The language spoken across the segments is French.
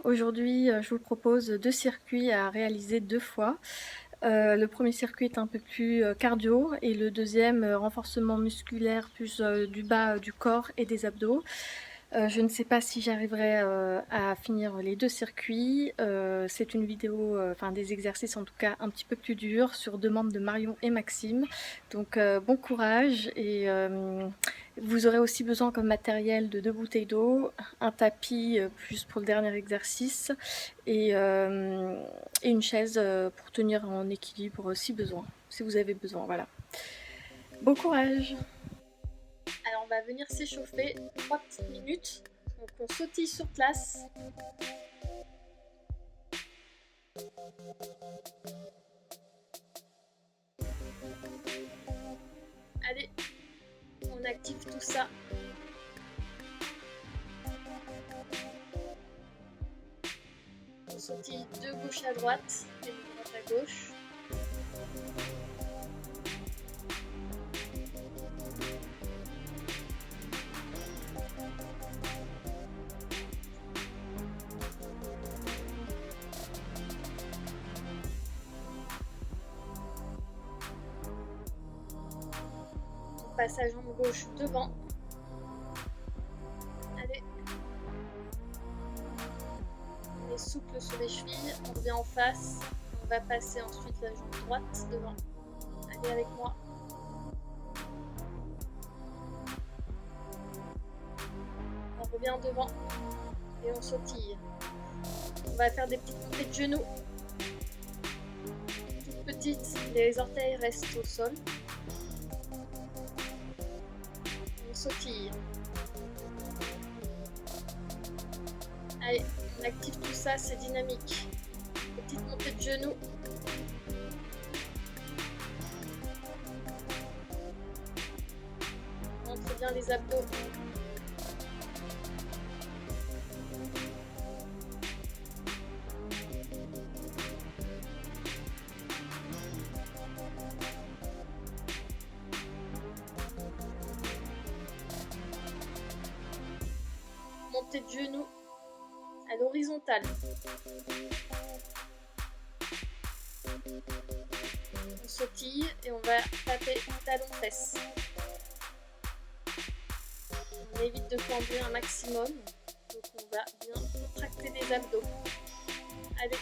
Aujourd'hui, je vous propose 2 circuits à réaliser 2 fois. Le premier circuit est un peu plus, cardio et le deuxième, renforcement musculaire plus, du bas, du corps et des abdos. Je ne sais pas si j'arriverai, à finir les 2 circuits. C'est une vidéo, enfin des exercices en tout cas un petit peu plus durs sur demande de Marion et Maxime. Donc, bon courage et vous aurez aussi besoin comme matériel de 2 bouteilles d'eau, un tapis, plus pour le dernier exercice et une chaise, pour tenir en équilibre si besoin, si vous avez besoin, voilà. Bon courage! Alors on va venir s'échauffer 3 petites minutes. Donc on sautille sur place. Allez, on active tout ça. On sautille de gauche à droite et de droite à gauche. On passe à jambe gauche devant. Allez. On est souple sur les chevilles, on revient en face. On va passer ensuite la jambe droite devant. Allez avec moi. On revient devant et on sautille. On va faire des petites montées de genoux. Toutes petites, les orteils restent au sol. On sautille. Allez, on active tout ça, c'est dynamique. Petite montée de genoux. On montre bien les abdos. Montée de genoux à l'horizontale. On sautille et on va taper talon-fesse. On évite de flamber un maximum, donc on va bien contracter les abdos. Allez,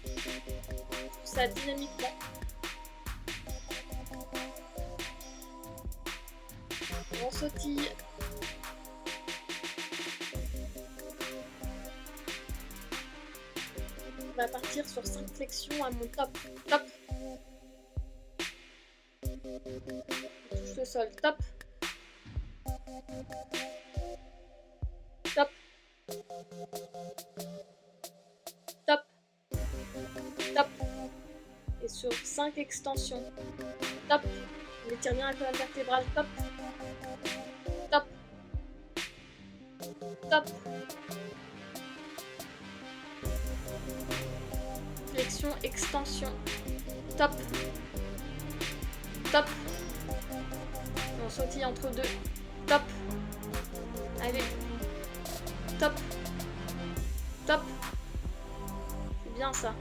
tout ça dynamiquement. On sautille. On va partir sur 5 flexions à mon top. Top. On touche le sol. Top. Top. Top. Top. Et sur 5 extensions. Top. On étire bien la colonne vertébrale. Top. Top. Top. Flexion, extension. Top. Top. On sautille entre deux. Top. Allez. Top. Top. C'est bien ça.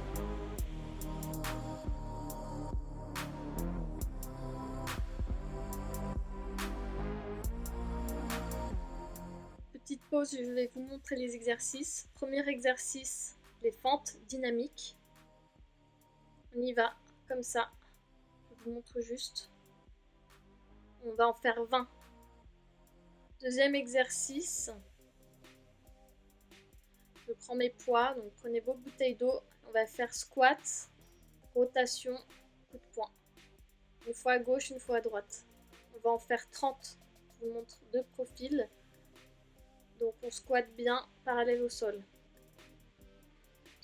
Petite pause, je vais vous montrer les exercices. Premier exercice, les fentes dynamiques. On y va, comme ça. Je vous montre juste. On va en faire 20. Deuxième exercice. Je prends mes poids, donc prenez vos bouteilles d'eau. On va faire squat, rotation, coup de poing. Une fois à gauche, une fois à droite. On va en faire 30. Je vous montre deux profils. Donc on squatte bien parallèle au sol.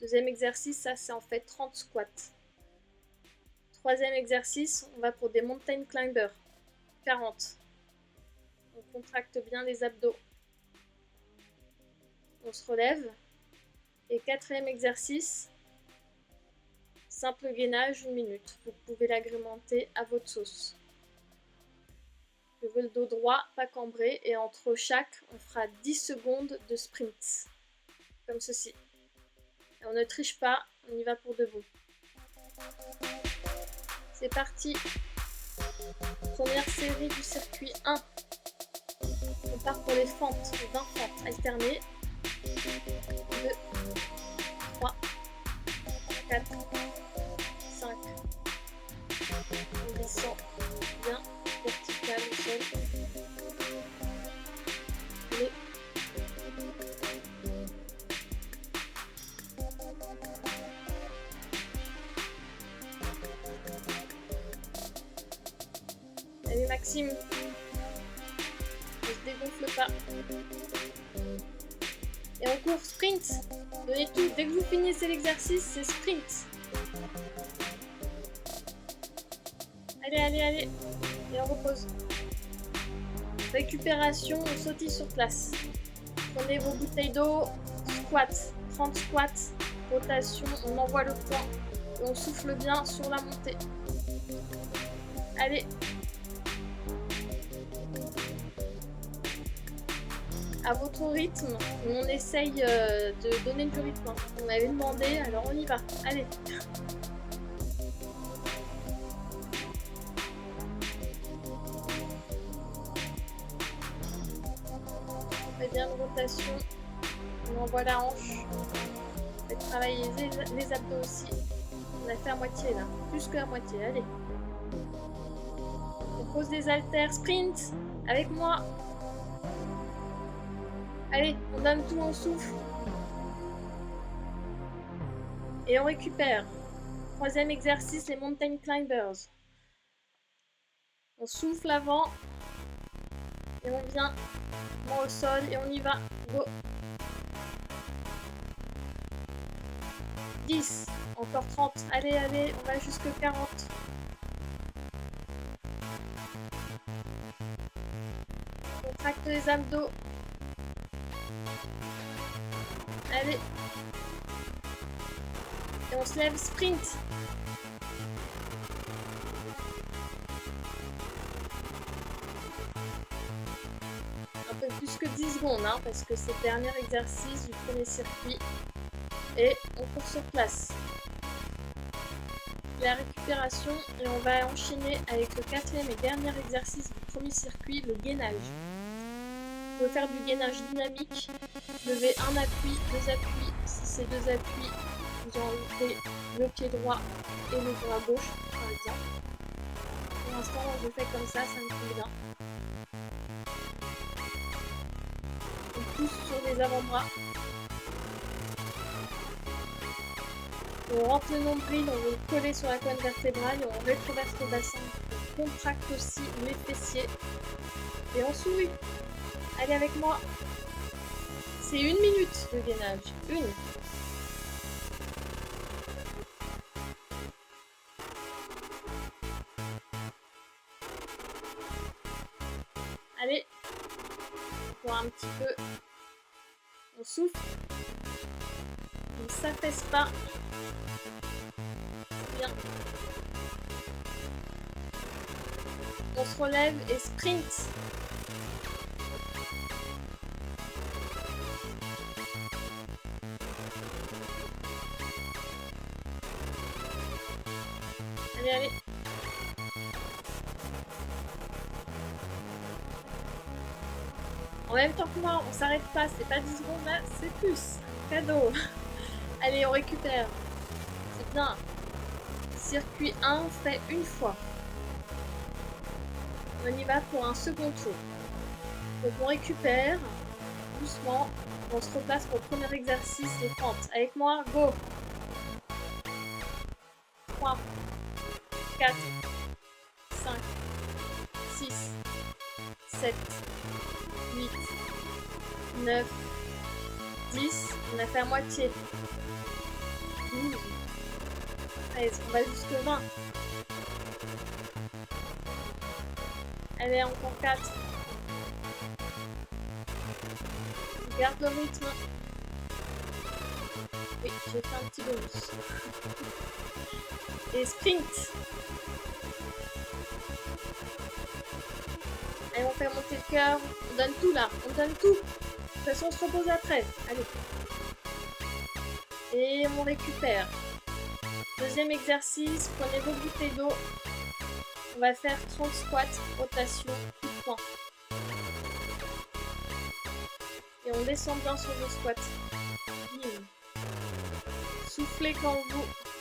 Deuxième exercice, ça c'est en fait 30 squats. Troisième exercice, on va pour des mountain climbers. 40. On contracte bien les abdos. On se relève. Et quatrième exercice, simple gainage, 1 minute. Vous pouvez l'agrémenter à votre sauce. Je veux le dos droit, pas cambré, et entre chaque, on fera 10 secondes de sprint, comme ceci. On ne triche pas, on y va pour de bon. C'est parti. Première série du circuit 1. On part pour les fentes, 20 fentes alternées. 2, 3, 4, 5. On descend bien, vertical au sol. Allez. Allez Maxime, on se dégonfle pas. Et on court, sprint. Donnez tout, dès que vous finissez l'exercice, c'est sprint. Allez, allez, allez. Et on repose. Récupération, on sautille sur place. Prenez vos bouteilles d'eau, squat, 30 squats, rotation, on envoie le poids. Et on souffle bien sur la montée. Allez. À votre rythme, on essaye de donner du rythme. On m'avait demandé, alors on y va. Allez. On fait bien une rotation. On envoie la hanche. On va travailler les abdos aussi. On a fait à moitié là. Plus que à moitié. Allez. On pose des haltères. Sprint avec moi. Allez, on donne tout, on souffle. Et on récupère. Troisième exercice, les mountain climbers. On souffle avant. Et on vient. On au sol et on y va. Go. 10. Encore 30. Allez, allez, on va jusque 40. On contracte les abdos. Allez. Et on se lève, sprint. Un peu plus que 10 secondes, hein, parce que c'est le dernier exercice du premier circuit. Et on court sur place. La récupération, et on va enchaîner avec le quatrième et dernier exercice du premier circuit, le gainage. On peut faire du gainage dynamique, lever un appui, deux appuis. Si c'est deux appuis, vous enlevez le pied droit et le bras gauche, par exemple. Pour l'instant, je fais comme ça me convient. On pousse sur les avant-bras. On rentre le nombril, on veut le coller sur la colonne vertébrale et on rétroverse le bassin. On contracte aussi les fessiers. Et on sourit. Allez avec moi. C'est 1 minute de gainage. 1. Allez. Encore un petit peu. On souffle. On ne s'affaisse pas. C'est bien. On se relève et sprint. Allez, allez. En même temps que moi, on s'arrête pas, c'est pas 10 secondes là, c'est plus. Cadeau. Allez, on récupère. C'est bien. Circuit 1, on fait une fois. On y va pour un second tour. Donc on récupère doucement. On se replace pour le premier exercice, les fentes. Avec moi, go. 3, 4, 5, 6, 7, 8, 9, 10. On a fait à moitié. 12, 13, on va jusque 20. Allez, encore 4. On garde le rythme. Oui, j'ai fait un petit bonus. Et sprint. Allez, on fait monter le cœur. On donne tout là. On donne tout. De toute façon, on se repose après. Allez. Et on récupère. Deuxième exercice, prenez vos bouteilles d'eau. On va faire 30 squats, rotation, coup de poing. Et on descend bien sur vos squats. Bim. Soufflez quand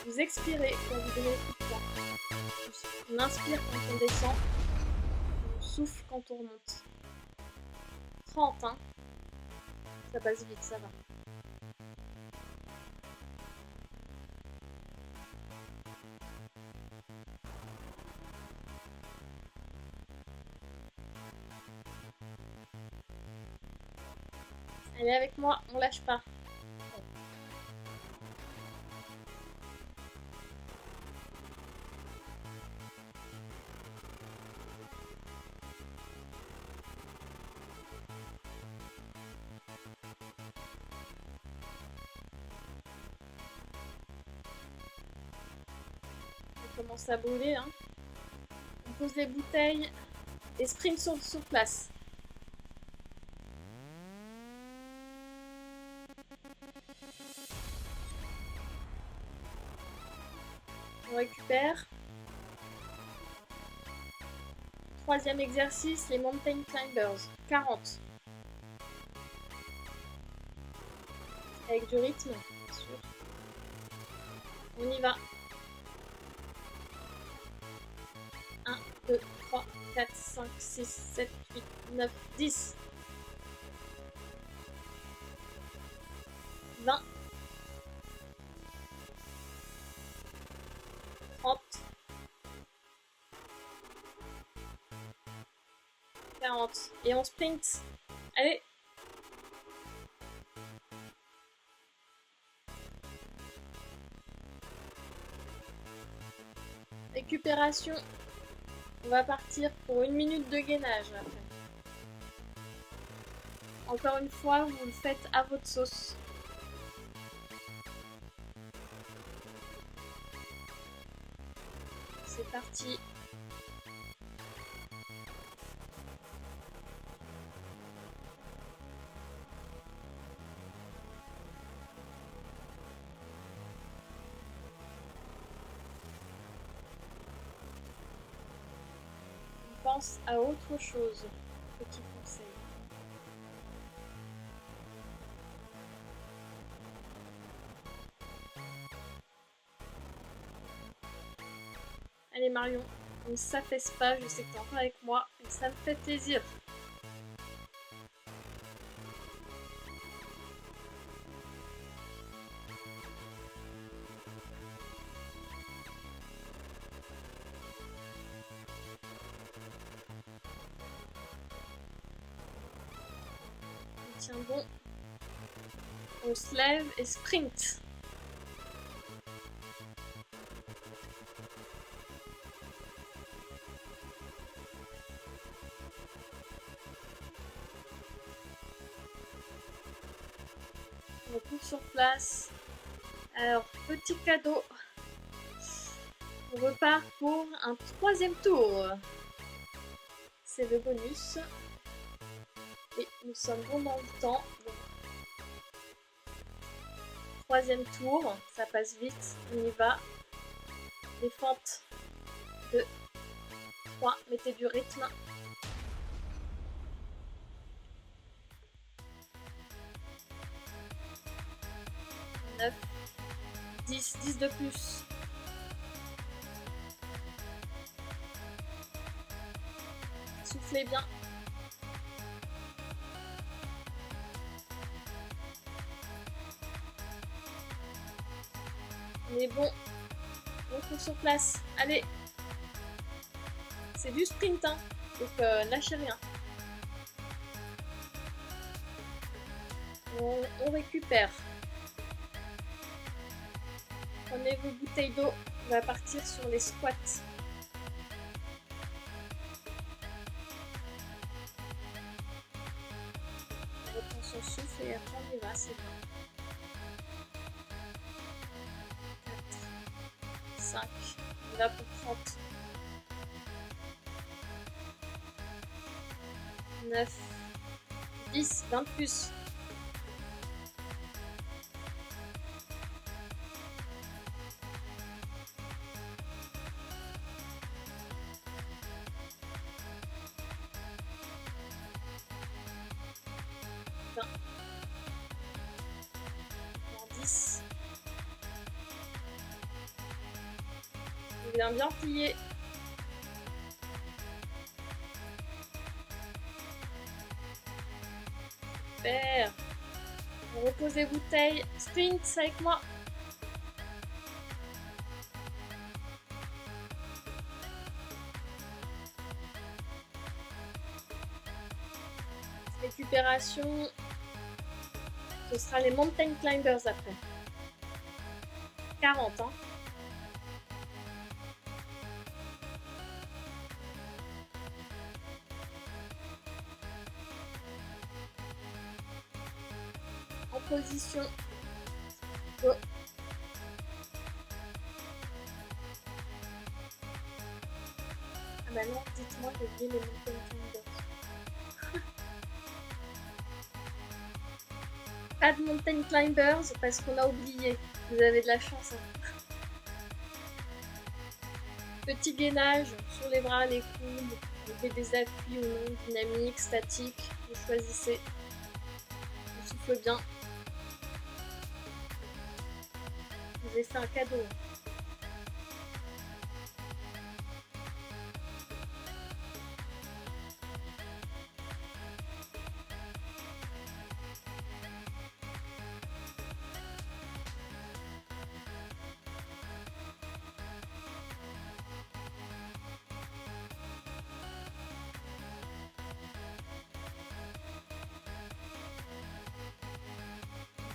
vous expirez, quand vous donnez le coup de poing. On inspire quand on descend. On souffle quand on remonte. 30, hein. Ça passe vite, ça va. Allez avec moi, on lâche pas. On commence à brûler, hein. On pose les bouteilles et sprint sur place. On récupère. Troisième exercice, les mountain climbers. 40. Avec du rythme, bien sûr. On y va. 1, 2, 3, 4, 5, 6, 7, 8, 9, 10. 20. 30. 40. Et on sprint. Allez. Récupération. On va partir pour 1 minute de gainage après. Encore une fois, vous le faites à votre sauce. C'est parti. On pense à autre chose. Petit conseil. Allez Marion, on ne s'affaisse pas, je sais que t'es encore avec moi et ça me fait plaisir. On tient bon. On se lève et sprint. On court sur place. Alors, petit cadeau. On repart pour un troisième tour. C'est le bonus. Et nous sommes bon dans le temps. Donc, troisième tour, ça passe vite. On y va. Les fentes. 2, 3, mettez du rythme. 9, 10, 10 de plus. Soufflez bien. On est bon. On court sur place. Allez. C'est du sprint, hein. Donc lâchez rien. On récupère. Prenez vos bouteilles d'eau. On va partir sur les squats. On reprend son souffle et après on y va, c'est bon. 4, 5, on va pour 30. 9, 10, 20 plus. vient bien plier. Super. On repose les bouteilles. Sprint avec moi. Récupération. Ce sera les Mountain Climbers après. 40, hein. En position. Go. Ah bah non, dites-moi que j'ai les Mountain Climbers. Pas de Mountain Climbers parce qu'on a oublié. Vous avez de la chance. Hein. Petit gainage sur les bras, les coudes. On fait des appuis ou non, dynamiques, statiques. Vous choisissez. On souffle bien. Je vous ai fait un cadeau.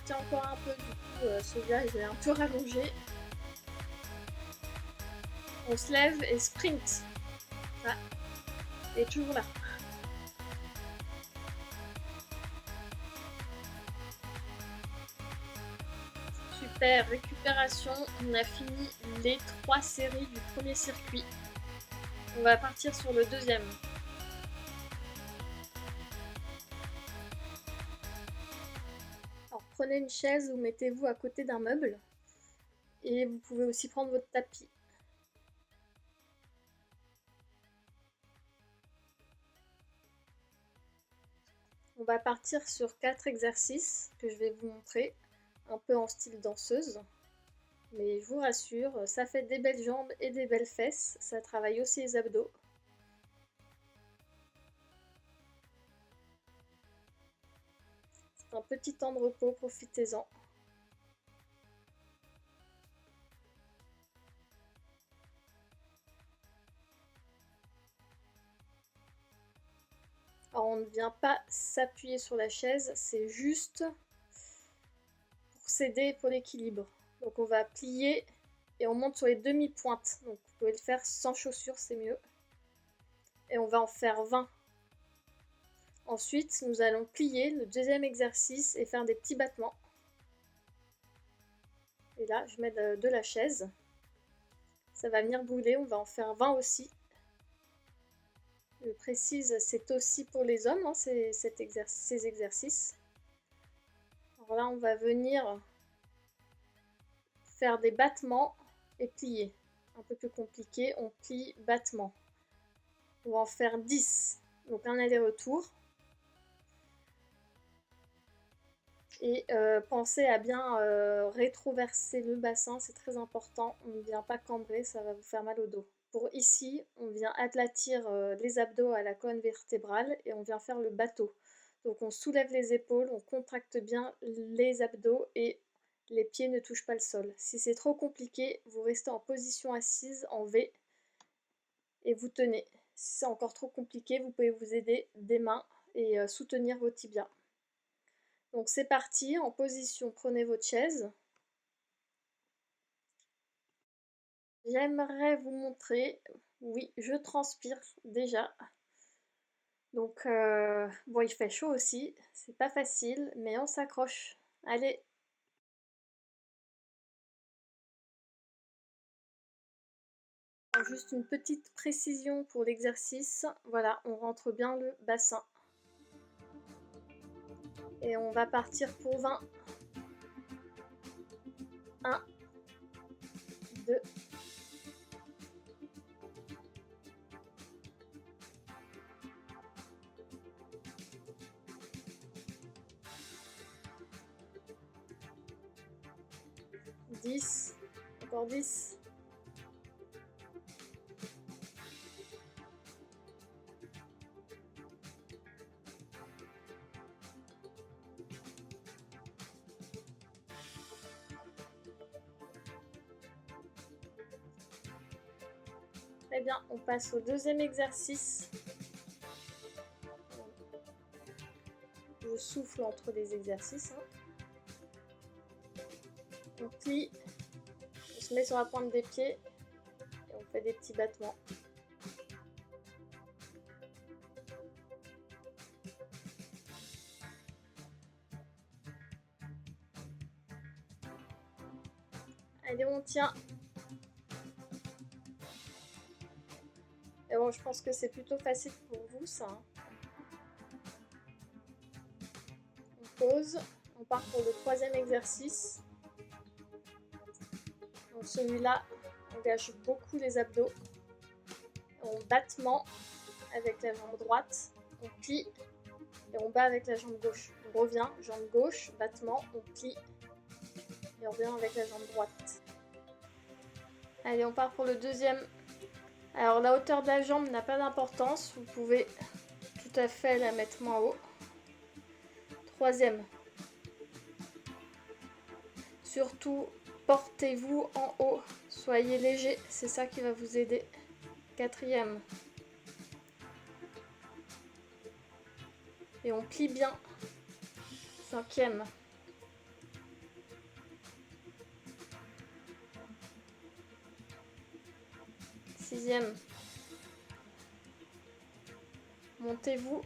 Tiens encore un peu, du coup, celui-là, je l'ai un peu rallongé. On se lève et sprint. Ah, et toujours là. Super, récupération. On a fini les 3 séries du premier circuit. On va partir sur le deuxième. Alors prenez une chaise ou mettez-vous à côté d'un meuble. Et vous pouvez aussi prendre votre tapis. On va partir sur 4 exercices que je vais vous montrer, un peu en style danseuse. Mais je vous rassure, ça fait des belles jambes et des belles fesses, ça travaille aussi les abdos. C'est un petit temps de repos, profitez-en. Alors on ne vient pas s'appuyer sur la chaise, c'est juste pour s'aider pour l'équilibre. Donc on va plier et on monte sur les demi-pointes. Donc vous pouvez le faire sans chaussures, c'est mieux. Et on va en faire 20. Ensuite, nous allons plier le deuxième exercice et faire des petits battements. Et là, je mets de la chaise. Ça va venir brûler, on va en faire 20 aussi. Je précise, c'est aussi pour les hommes, hein, ces exercices. Alors là, on va venir faire des battements et plier. Un peu plus compliqué, on plie, battement. On va en faire 10. Donc un aller-retour. Et pensez à bien rétroverser le bassin, c'est très important. On ne vient pas cambrer, ça va vous faire mal au dos. Pour ici, on vient aplatir les abdos à la colonne vertébrale et on vient faire le bateau. Donc on soulève les épaules, on contracte bien les abdos et les pieds ne touchent pas le sol. Si c'est trop compliqué, vous restez en position assise en V et vous tenez. Si c'est encore trop compliqué, vous pouvez vous aider des mains et soutenir vos tibias. Donc c'est parti, en position, prenez votre chaise. J'aimerais vous montrer, oui, je transpire déjà. Donc bon, il fait chaud aussi, c'est pas facile, mais on s'accroche. Allez. Alors, juste une petite précision pour l'exercice. Voilà, on rentre bien le bassin. Et on va partir pour 20. 1, 2, 10, encore 10, Très bien, on passe au deuxième exercice. Je souffle entre les exercices. On plie, on se met sur la pointe des pieds et on fait des petits battements. Allez, on tient. Et bon, je pense que c'est plutôt facile pour vous, ça. On pose. On part pour le troisième exercice. Donc celui-là engage beaucoup les abdos. On battement avec la jambe droite. On plie et on bat avec la jambe gauche. On revient, jambe gauche, battement, on plie et on revient avec la jambe droite. Allez, on part pour le deuxième. Alors la hauteur de la jambe n'a pas d'importance, vous pouvez tout à fait la mettre moins haut. Troisième. Surtout, portez-vous en haut, soyez léger, c'est ça qui va vous aider. Quatrième. Et on plie bien. Cinquième. Sixième. Montez-vous.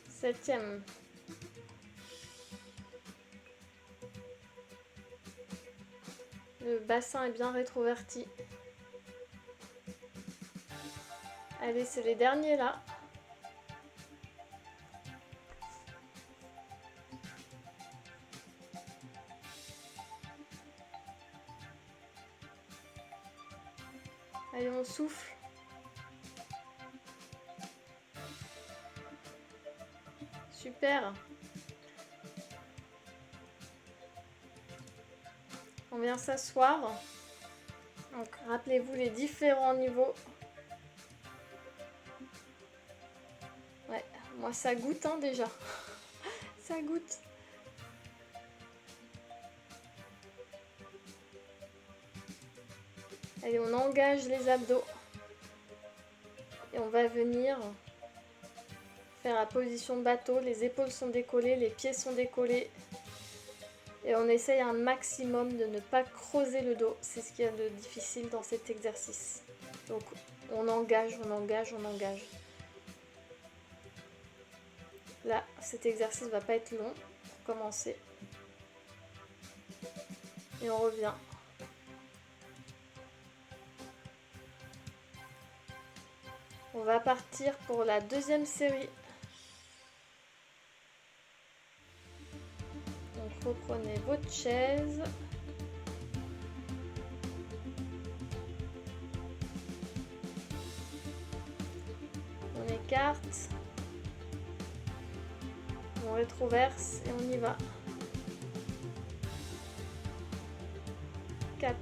Septième. Le bassin est bien rétroverti. Allez, c'est les derniers là. Allez, on souffle. Super. On vient s'asseoir. Donc, rappelez-vous les différents niveaux. Ouais, moi ça goûte hein, déjà. Ça goûte. Allez, on engage les abdos. Et on va venir faire la position bateau. Les épaules sont décollées, les pieds sont décollés. Et on essaye un maximum de ne pas creuser le dos. C'est ce qu'il y a de difficile dans cet exercice. Donc on engage, on engage, on engage. Là, cet exercice ne va pas être long pour commencer. Et on revient. On va partir pour la deuxième série. Donc reprenez votre chaise. On écarte. On rétroverse et on y va. 4,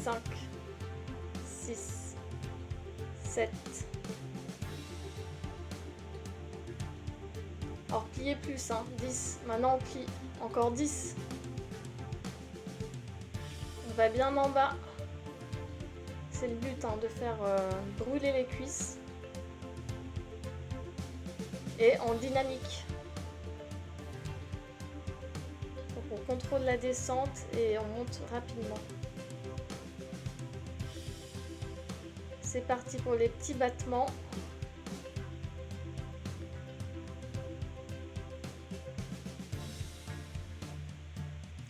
5, 6, 7. Alors pliez plus, hein, 10. Maintenant on plie. Encore 10. On va bien en bas. C'est le but hein, de faire brûler les cuisses. Et en dynamique. Donc on contrôle la descente et on monte rapidement. C'est parti pour les petits battements.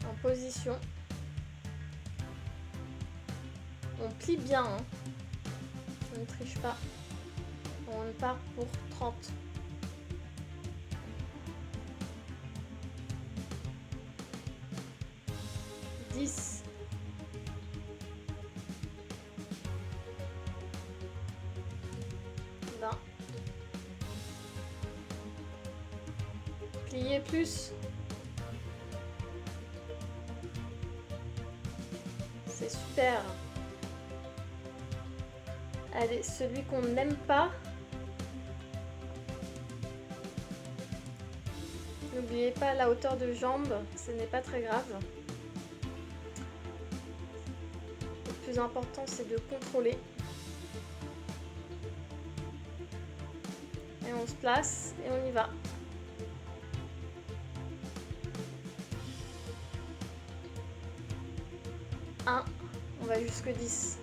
En position. On plie bien. Hein. On ne triche pas. On part pour 30. 10. 20. Pliez plus. C'est super. Allez, celui qu'on n'aime pas. N'oubliez pas la hauteur de jambe, ce n'est pas très grave. plus important, c'est de contrôler. Et on se place et on y va. 1, on va jusque 10.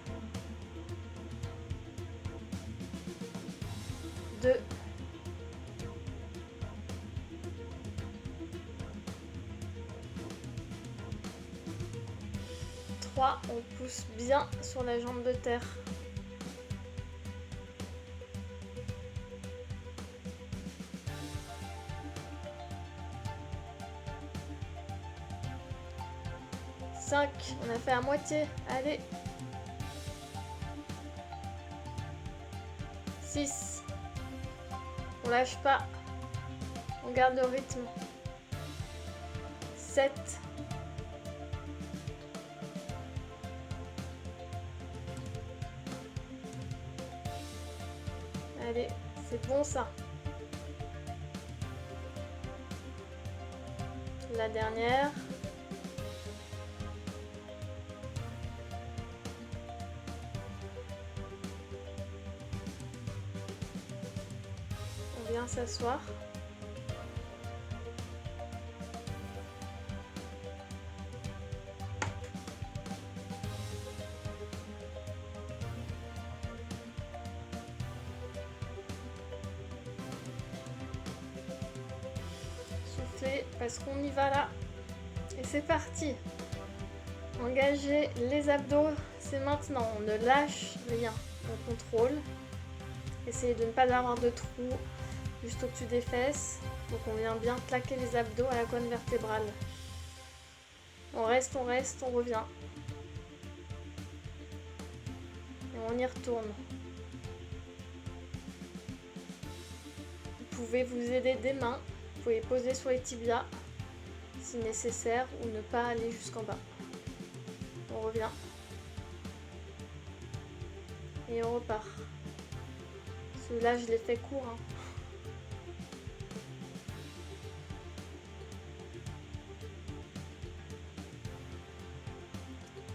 2. 3, on pousse bien sur la jambe de terre. 5, on a fait à moitié, allez. 6, on lâche pas, on garde le rythme. 7, 8, allez, c'est bon ça. La dernière. On vient s'asseoir. Soufflez parce qu'on y va là. Et c'est parti. Engagez les abdos, c'est maintenant. On ne lâche rien. On contrôle. Essayez de ne pas avoir de trou juste au-dessus des fesses. Donc on vient bien plaquer les abdos à la colonne vertébrale. On reste, on revient. Et on y retourne. Vous pouvez vous aider des mains. Vous pouvez poser sur les tibias si nécessaire ou ne pas aller jusqu'en bas. On revient. Et on repart. Là je l'ai fait court.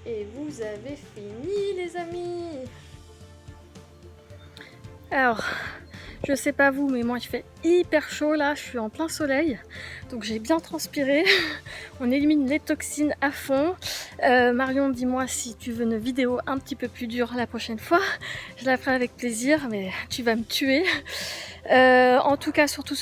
Et vous avez fini les amis. Alors, je sais pas vous, mais moi il fait hyper chaud là, je suis en plein soleil. Donc j'ai bien transpiré. On élimine les toxines à fond. Marion, dis-moi si tu veux une vidéo un petit peu plus dure la prochaine fois. Je la ferai avec plaisir, mais tu vas me tuer. En tout cas, surtout,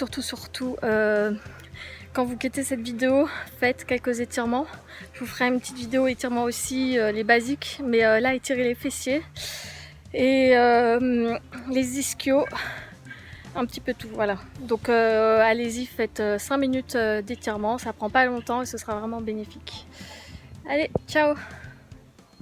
quand vous quittez cette vidéo, faites quelques étirements. Je vous ferai une petite vidéo étirements aussi, les basiques. Mais là, étirez les fessiers et les ischios. Un petit peu tout, voilà. Donc allez-y, faites 5 minutes d'étirement. Ça prend pas longtemps et ce sera vraiment bénéfique. Allez, ciao!